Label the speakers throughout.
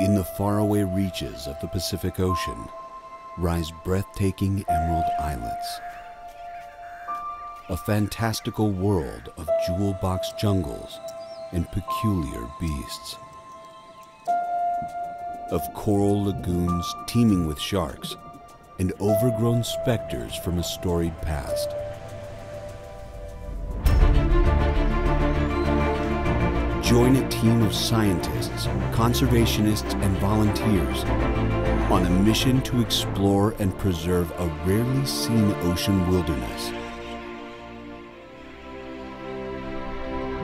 Speaker 1: In the faraway reaches of the Pacific Ocean rise breathtaking emerald islets, a fantastical world of jewel-box jungles and peculiar beasts, of coral lagoons teeming with sharks and overgrown specters from a storied past. Join a team of scientists, conservationists, and volunteers on a mission to explore and preserve a rarely seen ocean wilderness.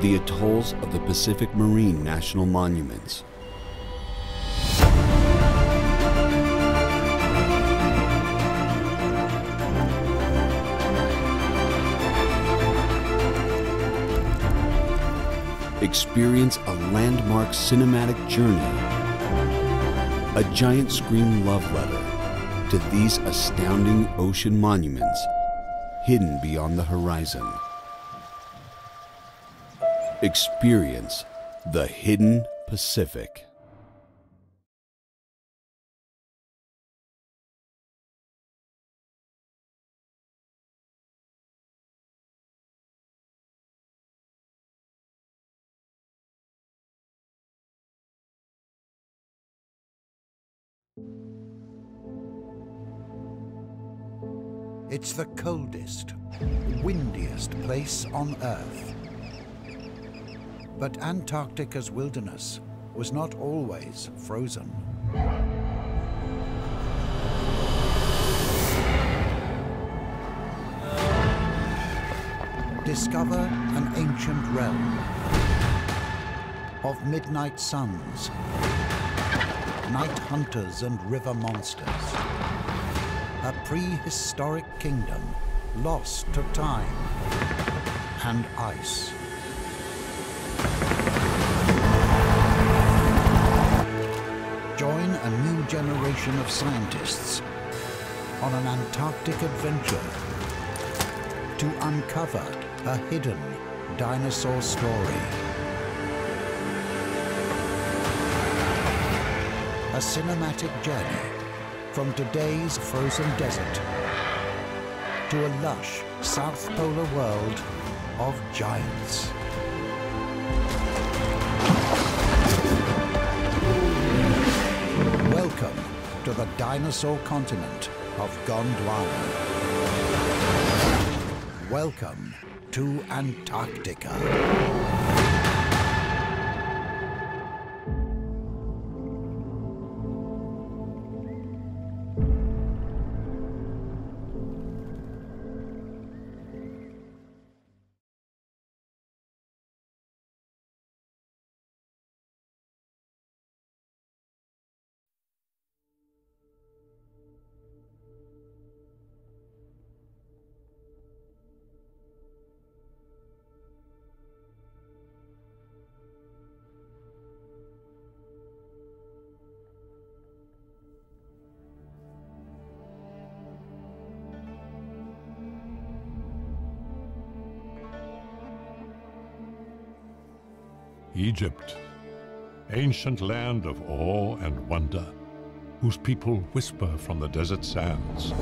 Speaker 1: The atolls of the Pacific Marine National Monuments. Experience a landmark cinematic journey, a giant screen love letter to these astounding ocean monuments hidden beyond the horizon. Experience the hidden Pacific.
Speaker 2: It's the coldest, windiest place on Earth. But Antarctica's wilderness was not always frozen. Discover an ancient realm of midnight suns, night hunters and river monsters. A prehistoric kingdom lost to time and ice. Join a new generation of scientists on an Antarctic adventure to uncover a hidden dinosaur story. A cinematic journey from today's frozen desert to a lush South Polar world of giants. Welcome to the dinosaur continent of Gondwana. Welcome to Antarctica.
Speaker 3: Egypt, ancient land of awe and wonder, whose people whisper from the desert sands.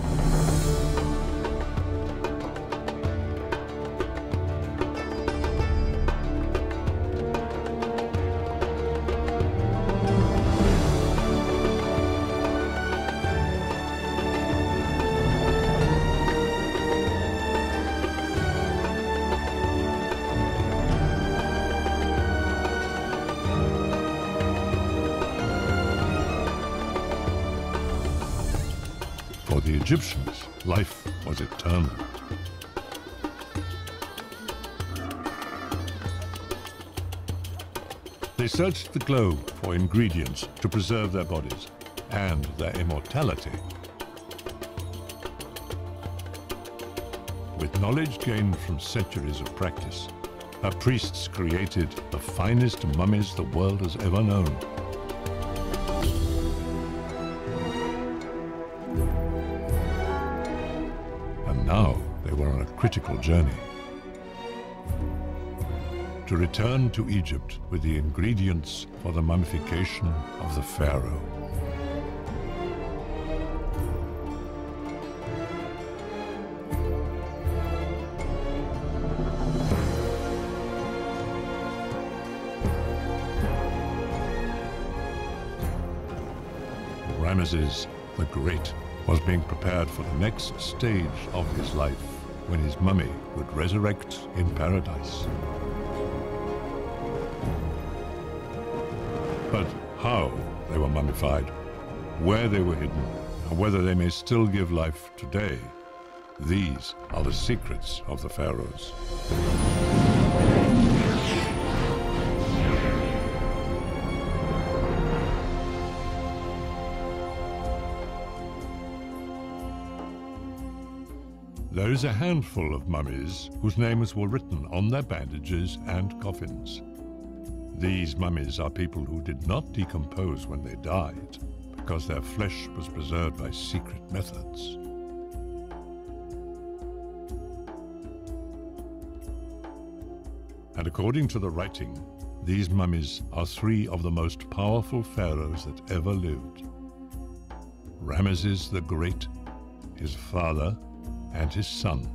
Speaker 3: For the Egyptians, life was eternal. They searched the globe for ingredients to preserve their bodies and their immortality. With knowledge gained from centuries of practice, her priests created the finest mummies the world has ever known. And now they were on a critical journey. to return to Egypt with the ingredients for the mummification of the pharaoh. Rameses the Great was being prepared for the next stage of his life, when his mummy would resurrect in paradise. But how they were mummified, where they were hidden, and whether they may still give life today, these are the secrets of the pharaohs. There is a handful of mummies whose names were written on their bandages and coffins. These mummies are people who did not decompose when they died, because their flesh was preserved by secret methods. And according to the writing, these mummies are three of the most powerful pharaohs that ever lived: Rameses the Great, his father, and his son.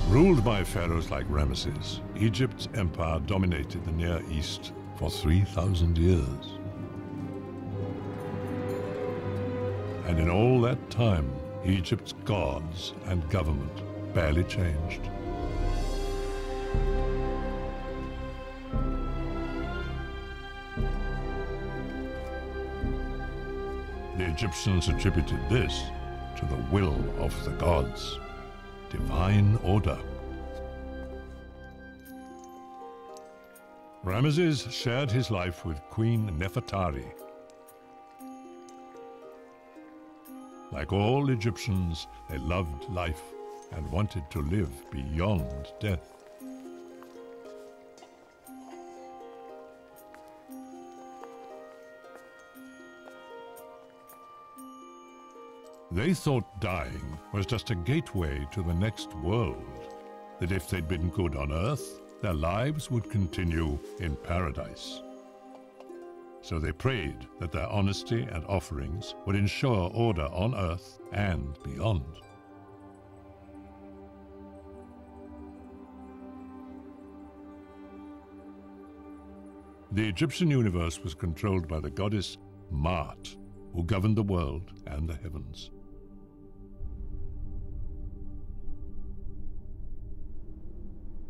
Speaker 3: Ruled by pharaohs like Rameses, Egypt's empire dominated the Near East for 3,000 years. And in all that time, Egypt's gods and government barely changed. The Egyptians attributed this to the will of the gods, divine order. Rameses shared his life with Queen Nefertari. Like all Egyptians, they loved life and wanted to live beyond death. They thought dying was just a gateway to the next world, that if they'd been good on earth, their lives would continue in paradise. So they prayed that their honesty and offerings would ensure order on earth and beyond. The Egyptian universe was controlled by the goddess Maat, who governed the world and the heavens.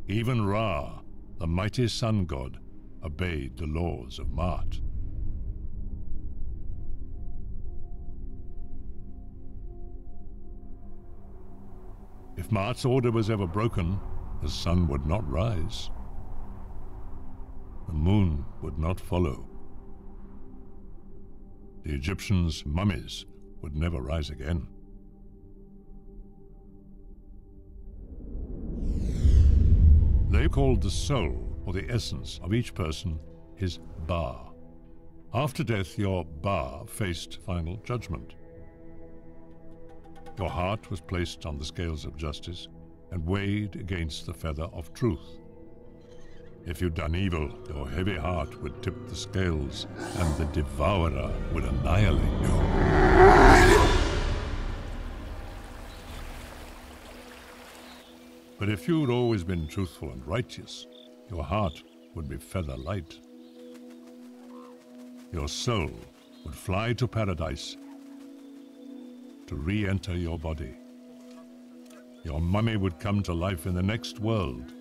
Speaker 3: Even Ra, the mighty sun god, obeyed the laws of Maat. If Maat's order was ever broken, the sun would not rise. The moon would not follow. The Egyptians' mummies would never rise again. They called the soul, or the essence of each person, his Ba. After death, your Ba faced final judgment. Your heart was placed on the scales of justice and weighed against the feather of truth. If you'd done evil, your heavy heart would tip the scales, and the devourer would annihilate you. But if you'd always been truthful and righteous, your heart would be feather light. Your soul would fly to paradise to re-enter your body. Your mummy would come to life in the next world,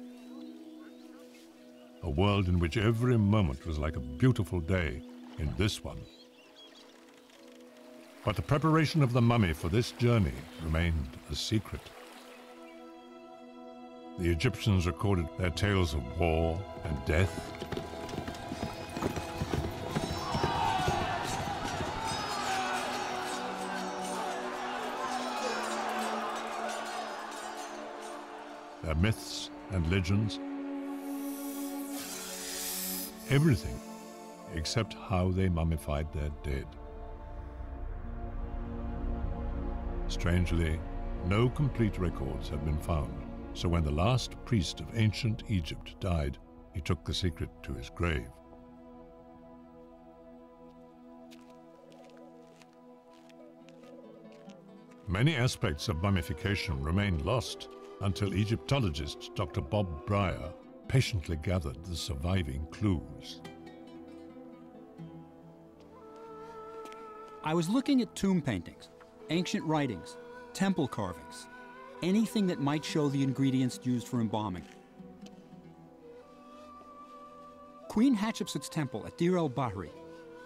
Speaker 3: a world in which every moment was like a beautiful day in this one. But the preparation of the mummy for this journey remained a secret. The Egyptians recorded their tales of war and death. Their myths and legends. Everything except how they mummified their dead. Strangely, no complete records had been found, so when the last priest of ancient Egypt died, he took the secret to his grave. Many aspects of mummification remained lost until Egyptologist Dr. Bob Breyer patiently gathered the surviving clues.
Speaker 4: I was looking at tomb paintings, ancient writings, temple carvings, anything that might show the ingredients used for embalming. Queen Hatshepsut's temple at Deir el-Bahri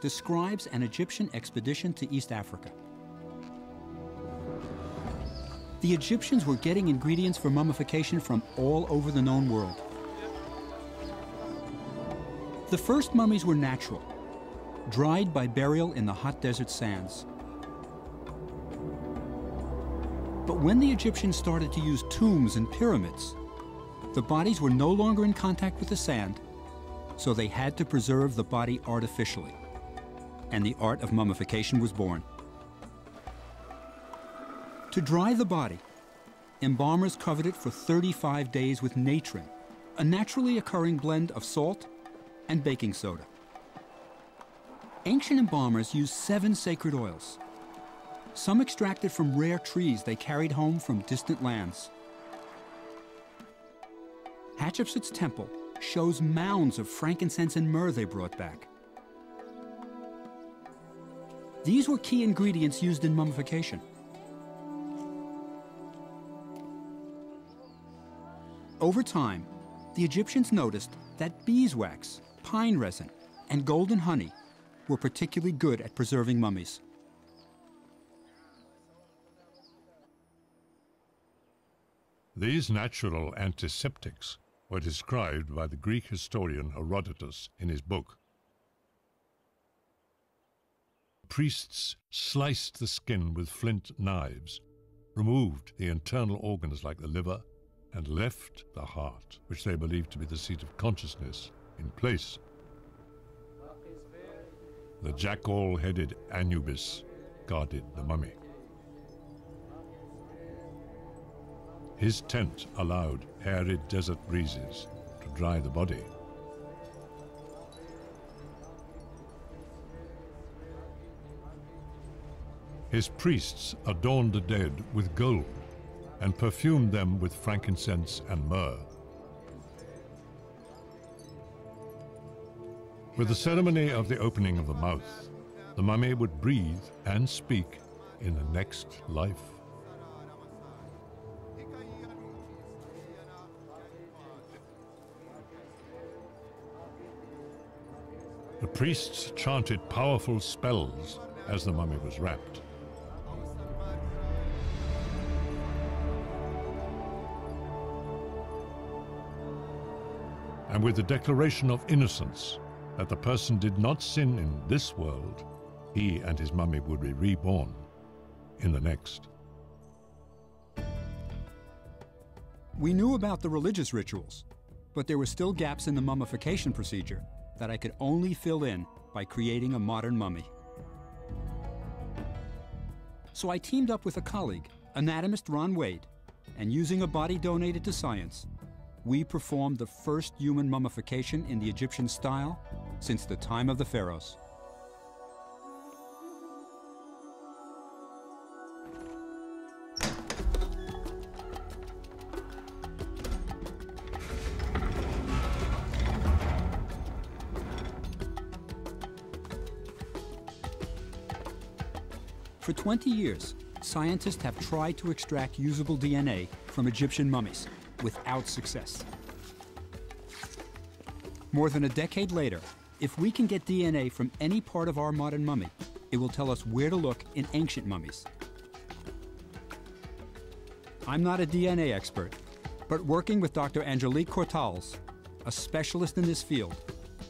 Speaker 4: describes an Egyptian expedition to East Africa. The Egyptians were getting ingredients for mummification from all over the known world. The first mummies were natural, dried by burial in the hot desert sands. But when the Egyptians started to use tombs and pyramids, the bodies were no longer in contact with the sand, so they had to preserve the body artificially, and the art of mummification was born. To dry the body, embalmers covered it for 35 days with natron, a naturally occurring blend of salt and baking soda. Ancient embalmers used 7 sacred oils, some extracted from rare trees they carried home from distant lands. Hatshepsut's temple shows mounds of frankincense and myrrh they brought back. These were key ingredients used in mummification. Over time, the Egyptians noticed that beeswax, pine resin, and golden honey were particularly good at preserving mummies.
Speaker 3: These natural antiseptics were described by the Greek historian Herodotus in his book. Priests sliced the skin with flint knives, removed the internal organs like the liver, and left the heart, which they believed to be the seat of consciousness, in place. The jackal-headed Anubis guarded the mummy. His tent allowed arid desert breezes to dry the body. His priests adorned the dead with gold and perfumed them with frankincense and myrrh. With the ceremony of the opening of the mouth, the mummy would breathe and speak in the next life. The priests chanted powerful spells as the mummy was wrapped. And with the declaration of innocence that the person did not sin in this world, he and his mummy would be reborn in the next.
Speaker 4: We knew about the religious rituals, but there were still gaps in the mummification procedure that I could only fill in by creating a modern mummy. So I teamed up with a colleague, anatomist Ron Wade, and using a body donated to science, we performed the first human mummification in the Egyptian style since the time of the Pharaohs. For 20 years, scientists have tried to extract usable DNA from Egyptian mummies without success. More than a decade later, if we can get DNA from any part of our modern mummy, it will tell us where to look in ancient mummies. I'm not a DNA expert, but working with Dr. Angelique Cortals, a specialist in this field,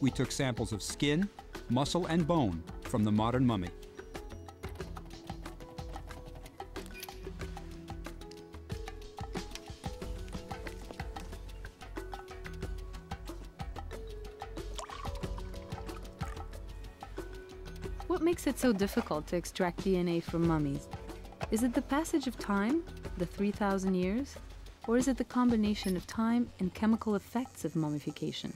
Speaker 4: we took samples of skin, muscle, and bone from the modern mummy.
Speaker 5: What makes it so difficult to extract DNA from mummies? Is it the passage of time, the 3,000 years? Or is it the combination of time and chemical effects of mummification?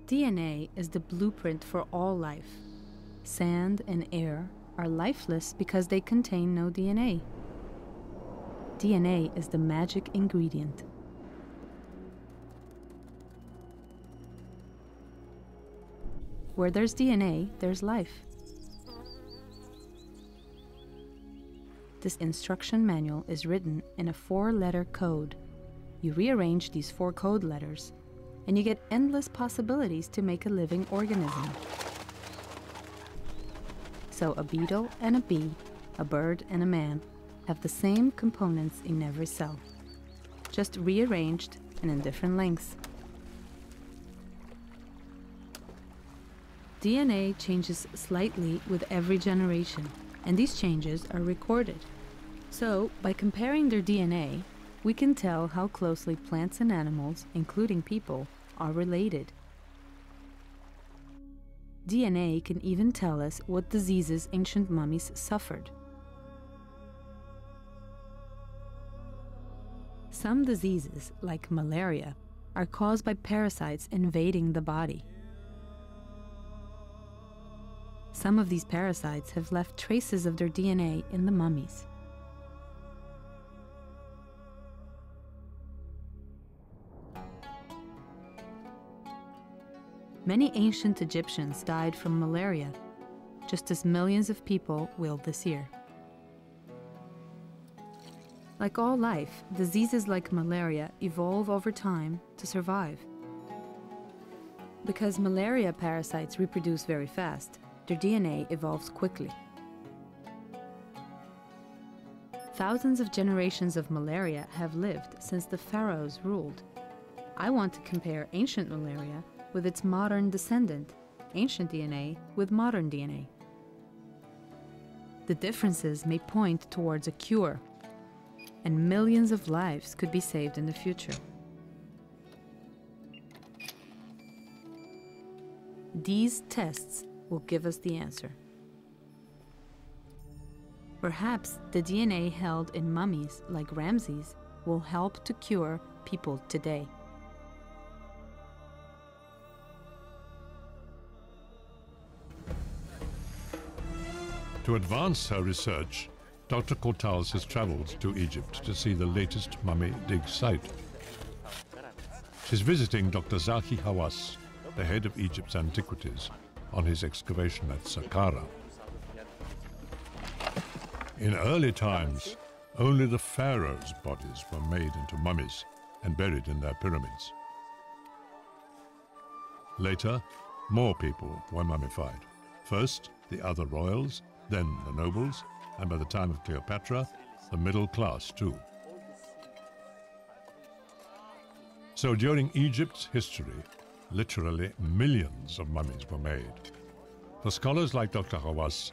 Speaker 5: DNA is the blueprint for all life. Sand and air are lifeless because they contain no DNA. DNA is the magic ingredient. Where there's DNA, there's life. This instruction manual is written in a 4-letter code. You rearrange these 4 code letters, and you get endless possibilities to make a living organism. So a beetle and a bee, a bird and a man, have the same components in every cell, just rearranged and in different lengths. DNA changes slightly with every generation, and these changes are recorded. So, by comparing their DNA, we can tell how closely plants and animals, including people, are related. DNA can even tell us what diseases ancient mummies suffered. Some diseases, like malaria, are caused by parasites invading the body. Some of these parasites have left traces of their DNA in the mummies. Many ancient Egyptians died from malaria, just as millions of people will this year. Like all life, diseases like malaria evolve over time to survive. Because malaria parasites reproduce very fast, their DNA evolves quickly. Thousands of generations of malaria have lived since the pharaohs ruled. I want to compare ancient malaria with its modern descendant, ancient DNA with modern DNA. The differences may point towards a cure, and millions of lives could be saved in the future. These tests will give us the answer. Perhaps the DNA held in mummies like Rameses will help to cure people today.
Speaker 3: To advance her research, Dr. Cortals has traveled to Egypt to see the latest mummy dig site. She's visiting Dr. Zahi Hawass, the head of Egypt's antiquities, on his excavation at Saqqara. In early times, only the pharaohs' bodies were made into mummies and buried in their pyramids. Later, more people were mummified. First, the other royals, then the nobles, and by the time of Cleopatra, the middle class too. So during Egypt's history, literally millions of mummies were made. For scholars like Dr. Hawass,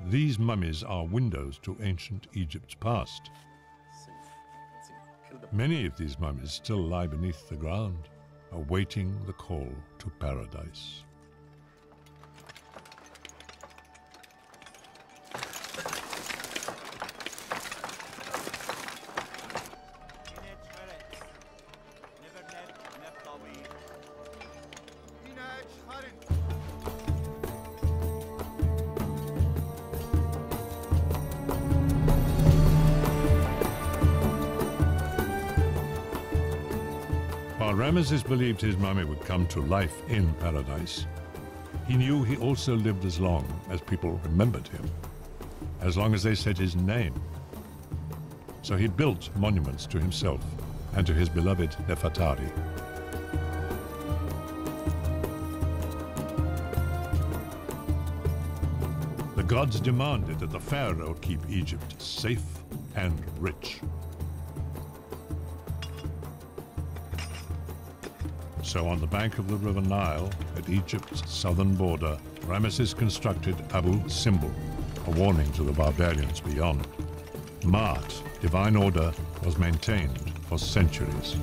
Speaker 3: these mummies are windows to ancient Egypt's past. Many of these mummies still lie beneath the ground, awaiting the call to paradise. While Rameses believed his mummy would come to life in paradise, he knew he also lived as long as people remembered him, as long as they said his name. So he built monuments to himself and to his beloved Nefertari. The gods demanded that the pharaoh keep Egypt safe and rich. So on the bank of the river Nile, at Egypt's southern border, Rameses constructed Abu Simbel, a warning to the barbarians beyond. Ma'at, divine order, was maintained for centuries.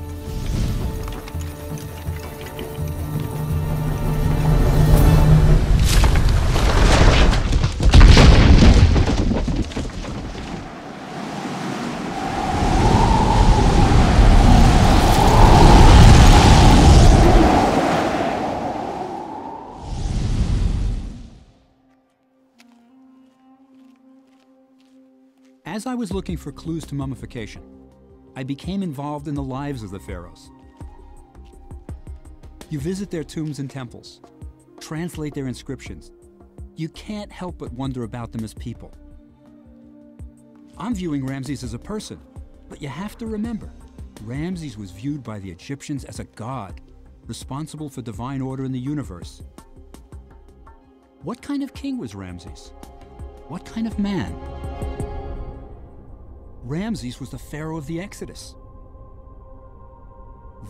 Speaker 4: As I was looking for clues to mummification, I became involved in the lives of the pharaohs. You visit their tombs and temples, translate their inscriptions. You can't help but wonder about them as people. I'm viewing Ramses as a person, but you have to remember, Ramses was viewed by the Egyptians as a god, responsible for divine order in the universe. What kind of king was Ramses? What kind of man? Ramses was the pharaoh of the Exodus.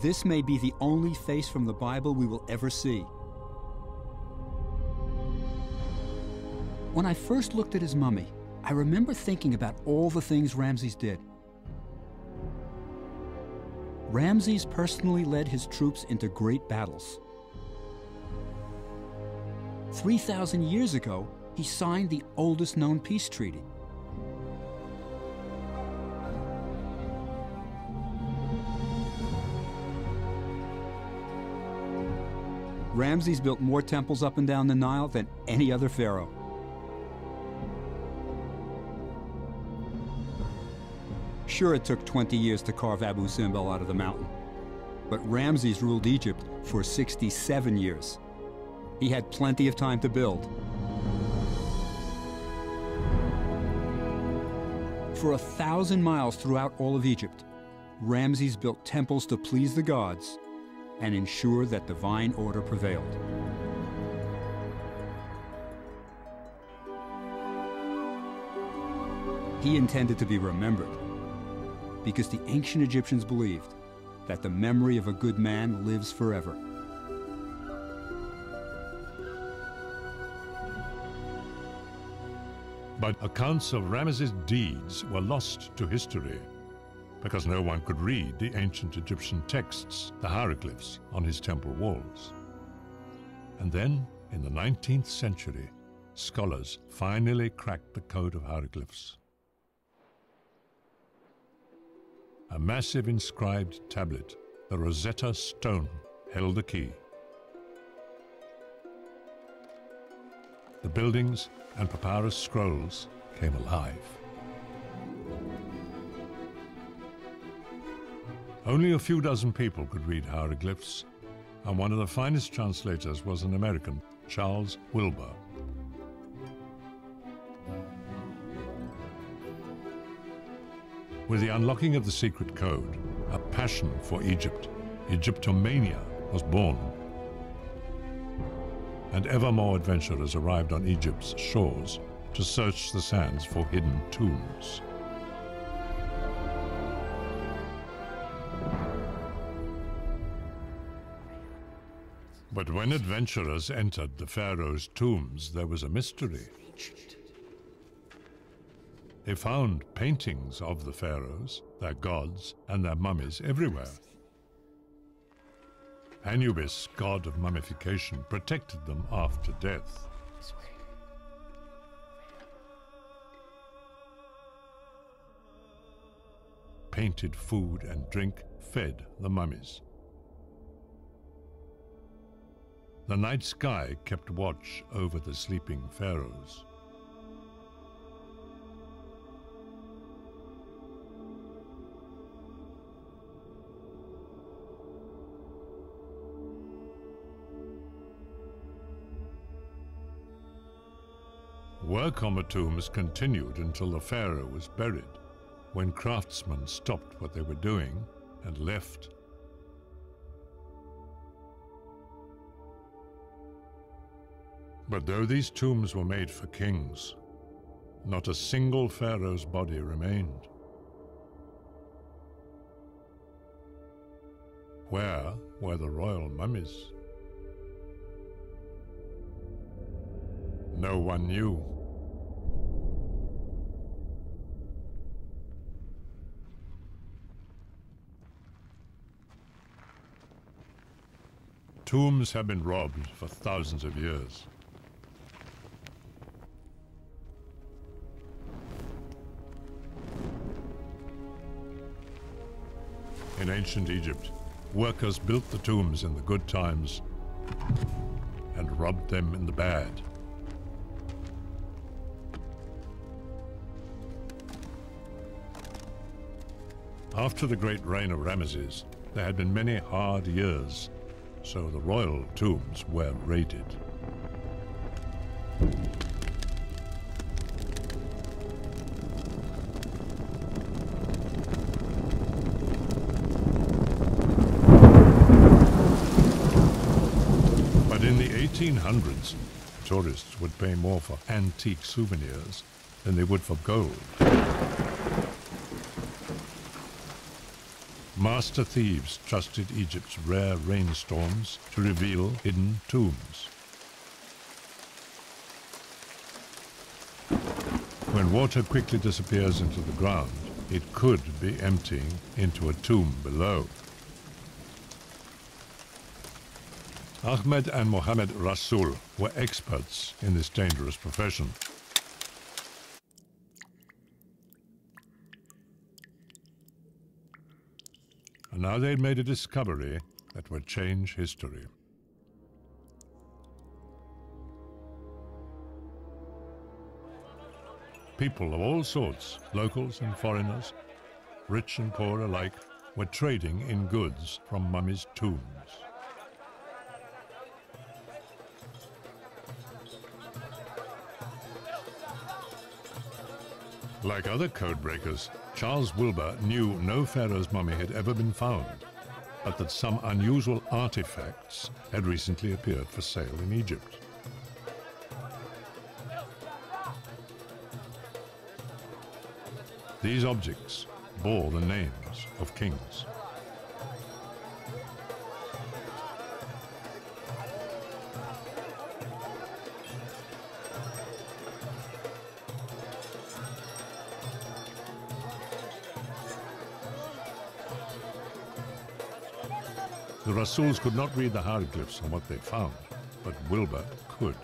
Speaker 4: This may be the only face from the Bible we will ever see. When I first looked at his mummy, I remember thinking about all the things Ramses did. Ramses personally led his troops into great battles. 3,000 years ago, he signed the oldest known peace treaty. Ramses built more temples up and down the Nile than any other pharaoh. Sure, it took 20 years to carve Abu Simbel out of the mountain, but Ramses ruled Egypt for 67 years. He had plenty of time to build. For 1,000 miles throughout all of Egypt, Ramses built temples to please the gods and ensure that divine order prevailed. He intended to be remembered because the ancient Egyptians believed that the memory of a good man lives forever.
Speaker 3: But accounts of Ramesses' deeds were lost to history because no one could read the ancient Egyptian texts, the hieroglyphs, on his temple walls. And then, in the 19th century, scholars finally cracked the code of hieroglyphs. A massive inscribed tablet, the Rosetta Stone, held the key. The buildings and papyrus scrolls came alive. Only a few dozen people could read hieroglyphs, and one of the finest translators was an American, Charles Wilbur. With the unlocking of the secret code, a passion for Egypt, Egyptomania, was born. And ever more adventurers arrived on Egypt's shores to search the sands for hidden tombs. But when adventurers entered the pharaohs' tombs, there was a mystery. They found paintings of the pharaohs, their gods, and their mummies everywhere. Anubis, god of mummification, protected them after death. Painted food and drink fed the mummies. The night sky kept watch over the sleeping pharaohs. Work on the tombs continued until the pharaoh was buried, when craftsmen stopped what they were doing and left. But though these tombs were made for kings, not a single pharaoh's body remained. Where were the royal mummies? No one knew. Tombs have been robbed for thousands of years. In ancient Egypt, workers built the tombs in the good times and robbed them in the bad. After the great reign of Rameses, there had been many hard years, so the royal tombs were raided. But in the 1800s, tourists would pay more for antique souvenirs than they would for gold. Master thieves trusted Egypt's rare rainstorms to reveal hidden tombs. When water quickly disappears into the ground, it could be emptying into a tomb below. Ahmed and Mohammed Rasul were experts in this dangerous profession. And now they'd made a discovery that would change history. People of all sorts, locals and foreigners, rich and poor alike, were trading in goods from mummies' tombs. Like other codebreakers, Charles Wilbur knew no pharaoh's mummy had ever been found, but that some unusual artifacts had recently appeared for sale in Egypt. These objects bore the names of kings. The Rasuls could not read the hieroglyphs on what they found, but Wilbur could.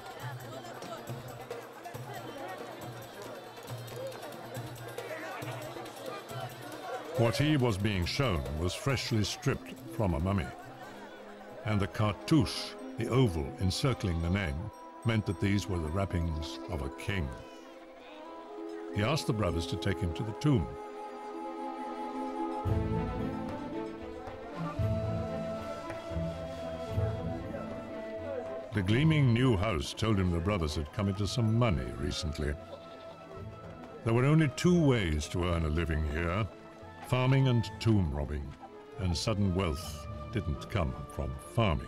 Speaker 3: What he was being shown was freshly stripped from a mummy, and the cartouche, the oval encircling the name, meant that these were the wrappings of a king. He asked the brothers to take him to the tomb. The gleaming new house told him the brothers had come into some money recently. There were only two ways to earn a living here: farming and tomb robbing, and sudden wealth didn't come from farming.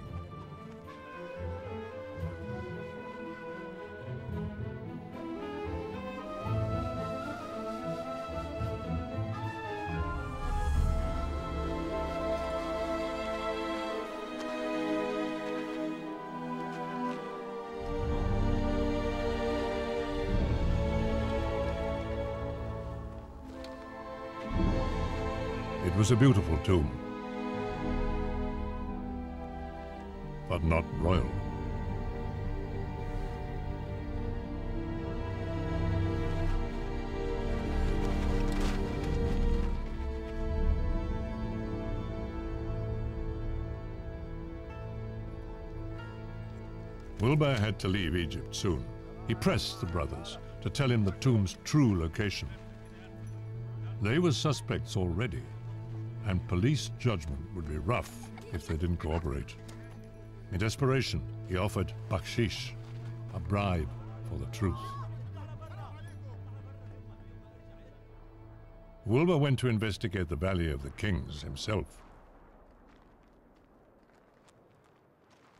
Speaker 3: It was a beautiful tomb, but not royal. Wilbur had to leave Egypt soon. He pressed the brothers to tell him the tomb's true location. They were suspects already, and police judgment would be rough if they didn't cooperate. In desperation, he offered bakshish, a bribe for the truth. Wilbur went to investigate the Valley of the Kings himself.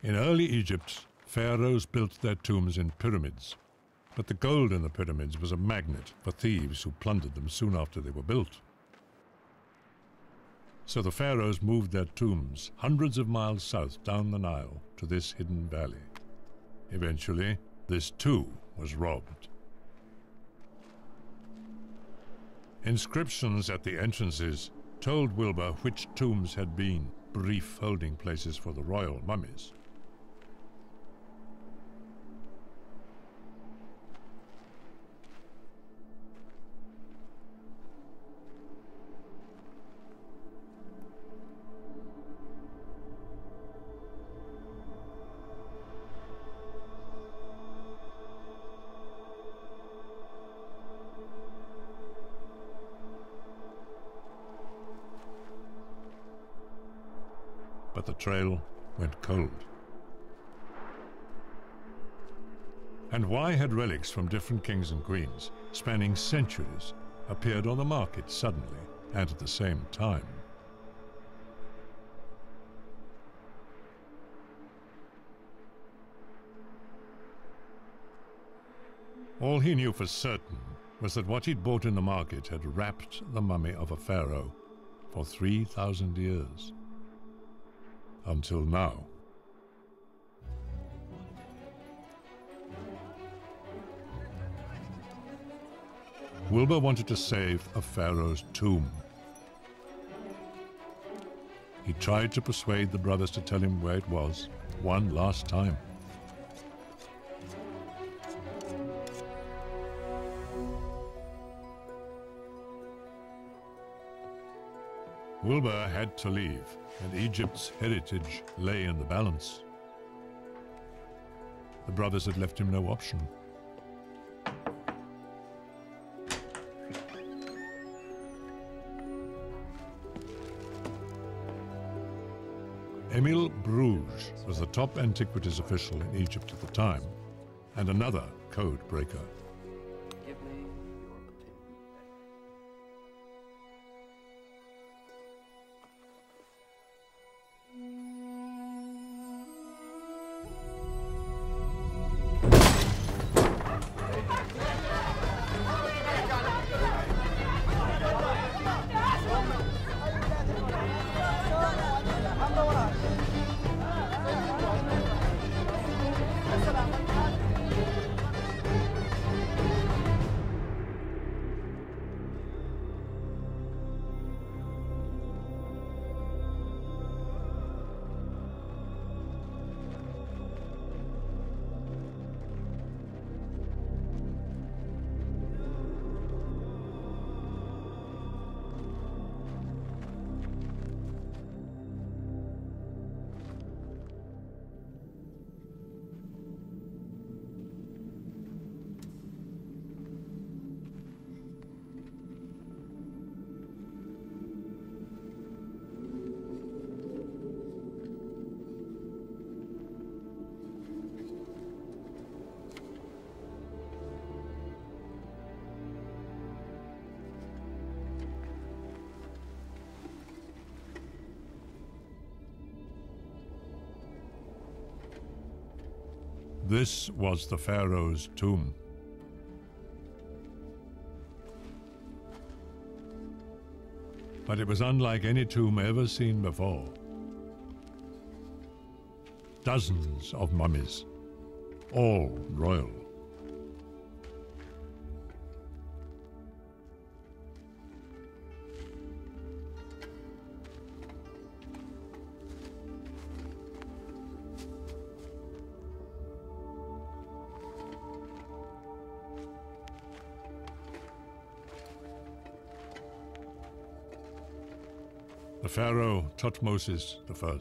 Speaker 3: In early Egypt, pharaohs built their tombs in pyramids, but the gold in the pyramids was a magnet for thieves who plundered them soon after they were built. So the pharaohs moved their tombs hundreds of miles south down the Nile to this hidden valley. Eventually, this too was robbed. Inscriptions at the entrances told Wilbur which tombs had been brief holding places for the royal mummies. but the trail went cold. And why had relics from different kings and queens, spanning centuries, appeared on the market suddenly and at the same time? All he knew for certain was that what he'd bought in the market had wrapped the mummy of a pharaoh for 3,000 years. Until now. Wilbur wanted to save a pharaoh's tomb. He tried to persuade the brothers to tell him where it was one last time. Wilbur had to leave, and Egypt's heritage lay in the balance. The brothers had left him no option. Emile Bruges was the top antiquities official in Egypt at the time, and another code breaker. This was the pharaoh's tomb. But it was unlike any tomb ever seen before. Dozens of mummies, all royal. The Pharaoh Thutmose I,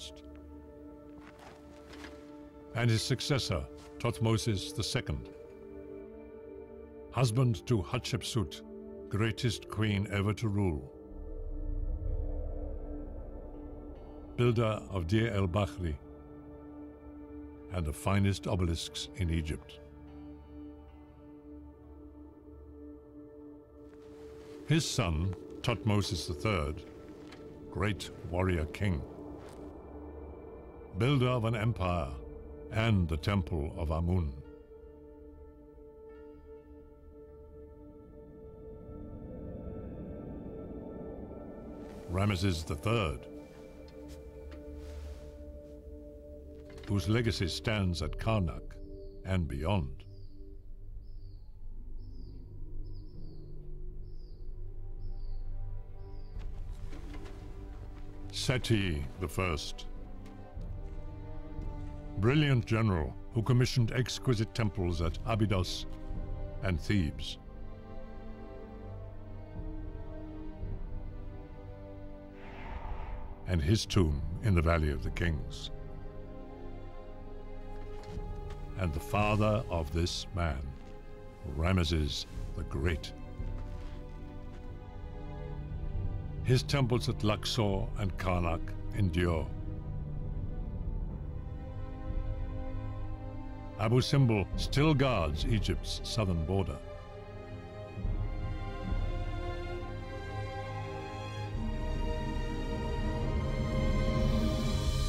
Speaker 3: and his successor Thutmose II, husband to Hatshepsut, greatest queen ever to rule, builder of Deir el-Bahri and the finest obelisks in Egypt. His son, Thutmose III, great warrior king, builder of an empire and the temple of Amun. Rameses III, whose legacy stands at Karnak and beyond. Seti I, brilliant general who commissioned exquisite temples at Abydos and Thebes. And his tomb in the Valley of the Kings. And the father of this man, Rameses the Great. His temples at Luxor and Karnak endure, Abu Simbel still guards Egypt's southern border.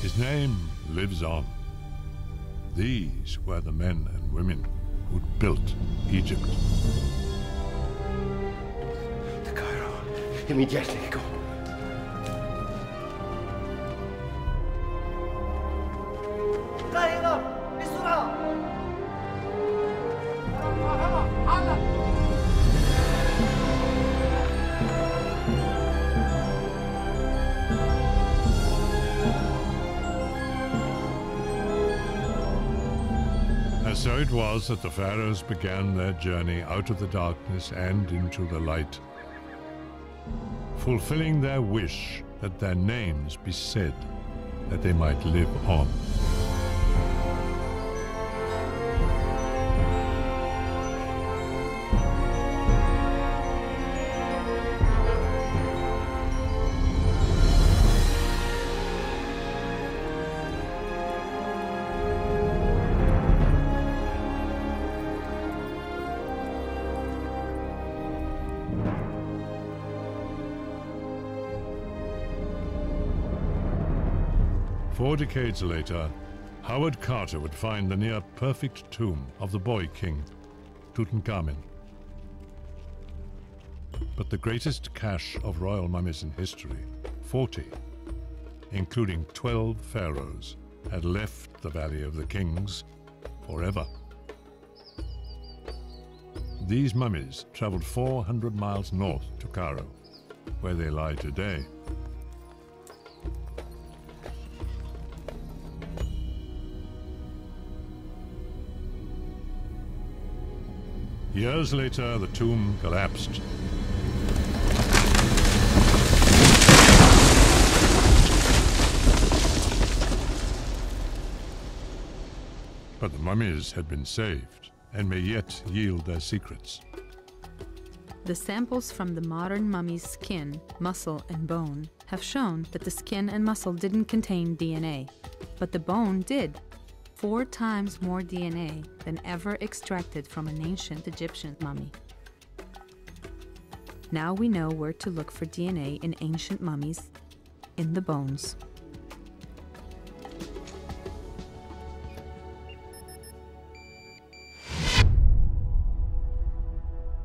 Speaker 3: His name lives on. These were the men and women who built Egypt.
Speaker 6: To Cairo, immediately go.
Speaker 3: So it was that the pharaohs began their journey out of the darkness and into the light, fulfilling their wish that their names be said, that they might live on. Four decades later, Howard Carter would find the near-perfect tomb of the boy king, Tutankhamun. But the greatest cache of royal mummies in history, 40, including 12 pharaohs, had left the Valley of the Kings forever. These mummies traveled 400 miles north to Cairo, where they lie today. Years later, the tomb collapsed. But the mummies had been saved and may yet yield their secrets.
Speaker 5: The samples from the modern mummy's skin, muscle, and bone have shown that the skin and muscle didn't contain DNA, but the bone did. 4 times more DNA than ever extracted from an ancient Egyptian mummy. Now we know where to look for DNA in ancient mummies, in the bones.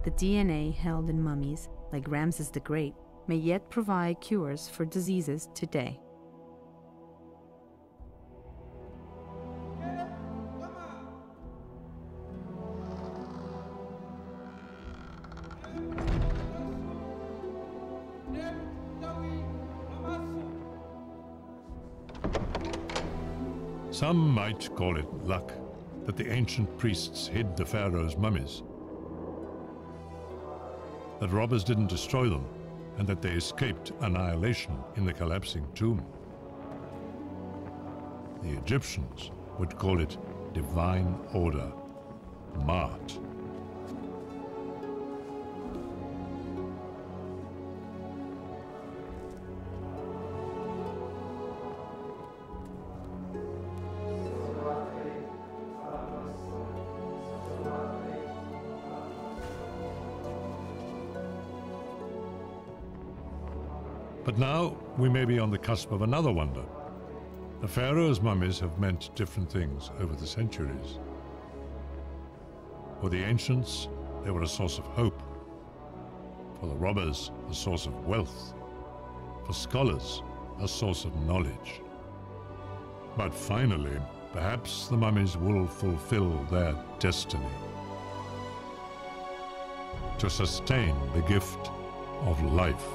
Speaker 5: The DNA held in mummies, like Rameses the Great, may yet provide cures for diseases today.
Speaker 3: Some might call it luck that the ancient priests hid the pharaoh's mummies, that robbers didn't destroy them, and that they escaped annihilation in the collapsing tomb. The Egyptians would call it divine order, Ma'at. But now we may be on the cusp of another wonder. The pharaoh's mummies have meant different things over the centuries. For the ancients, they were a source of hope. For the robbers, a source of wealth. For scholars, a source of knowledge. But finally, perhaps the mummies will fulfill their destiny. To sustain the gift of life.